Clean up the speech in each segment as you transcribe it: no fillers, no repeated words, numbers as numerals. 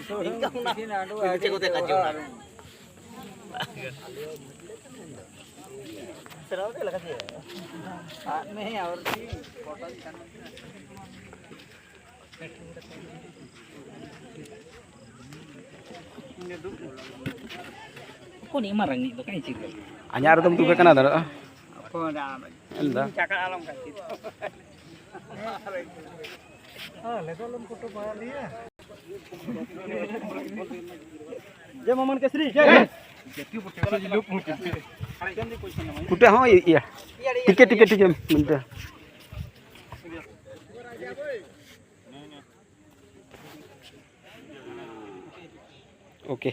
Kok ni marang ni tu kan cik. Anyar tu tu kena dah. Apa dah. Endah. Cakap alam kan itu. हाँ लेकिन लोग photo बना लिया जय मोहम्मद केसरी जय कुटे हाँ ये टिके टिके टिके मिलते ओके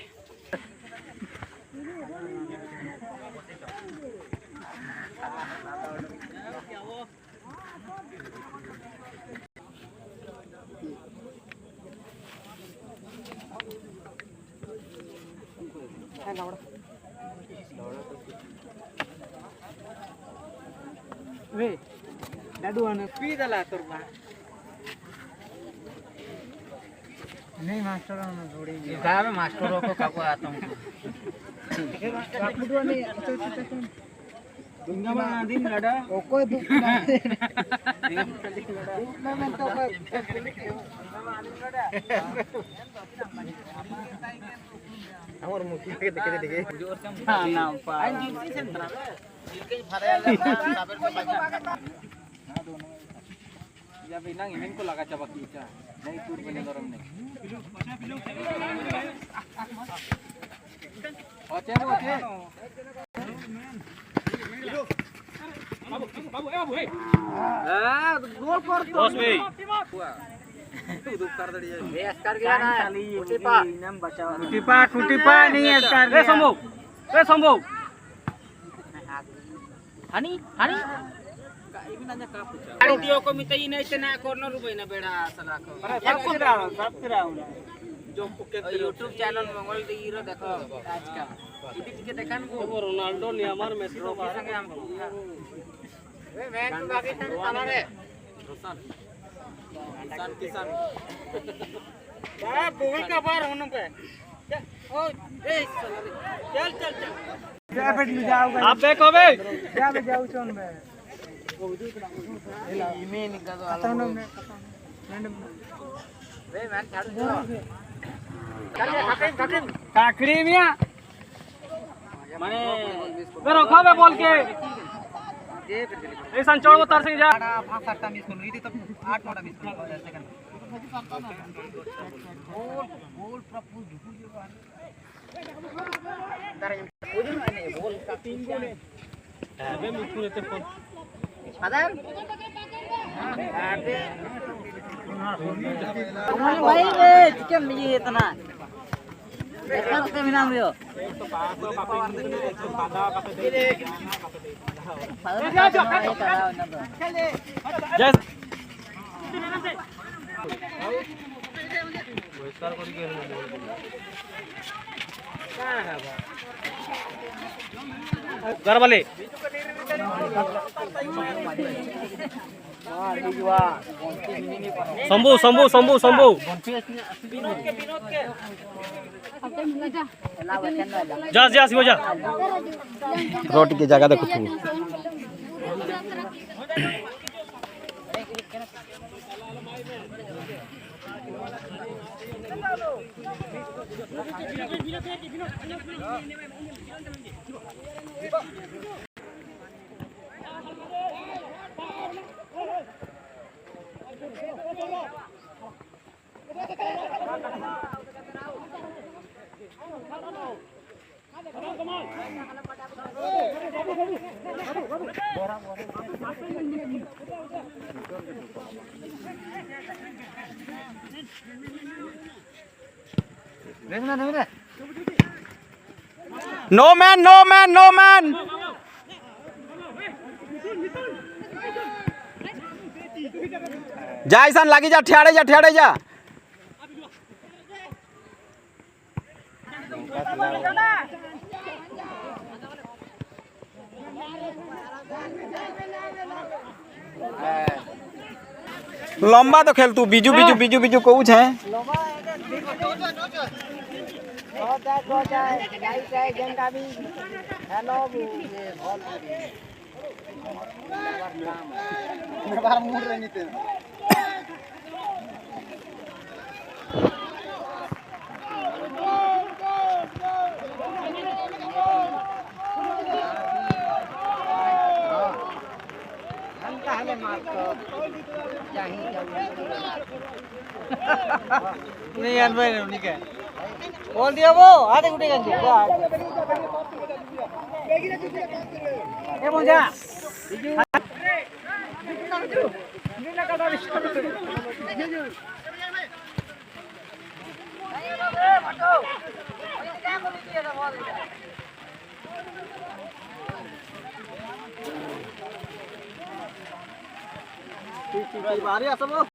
वे दादू आने पी दला तुरबा नहीं मास्टर आने जोड़ी साहब मास्टरों को काको आता हूँ आपने तो नहीं अच्छा अच्छा दुनिया में दिन लड़ा ओ कोई दुख ना मैं तो हमारे मुखी के देखे हाँ ना पाए जिनकी सेंटर है जिनके फराया साबर को या बिना इमेन को लगा चबक कीचा नहीं टूर बने गरम नहीं ओचे ओचे बाबू ए हां गोल कर तो बस भाई दुख कर दड़ी है एस्कार गया ना कुटीपा नाम बचाओ कुटीपा नहीं एस्कार ए संभव हनी इबी नanya का पूछा वीडियो को मितई नहीं तना कॉर्नर रुबई ना बेड़ा सला को सब फिराओ जो YouTube चैनल मंगल दी रो देखो आज का इडी के देखन को रोनाल्डो नेमार मेसी रो संगे हम ए मैच तो पाकिस्तान हमारे किसान बाप भूल का बार होने पे ओ ए चल क्या बेट ले जाओगे आप देखो बे क्या ले जाओ चोन बे इमे निका तो कतन में वे मैन छाड़ दो काकड़ी मिया माने बेरो खाबे बोल के ए संचोड़ वो तार से जा 5-7 मिस कर ली थी तब 8-9 मिस कर सेकंड गोल प्रपोज बोल का 3 गोल है अबे मुकुल ते फोन आदर भाई रे चिकन मिली इतना देखा के बिना मियो जय बहिष्कार करी के घर वाले शंभू जा हो जा रोटी की जगह देखो तू नो मैन जा ऐसा लगी जा ठेड़े जा लंबा तो खेल तू बीजू कहू छे नहीं यार भाई नहीं क्या बोल दिया वो आधे घंटे का ये मुझे बारी असं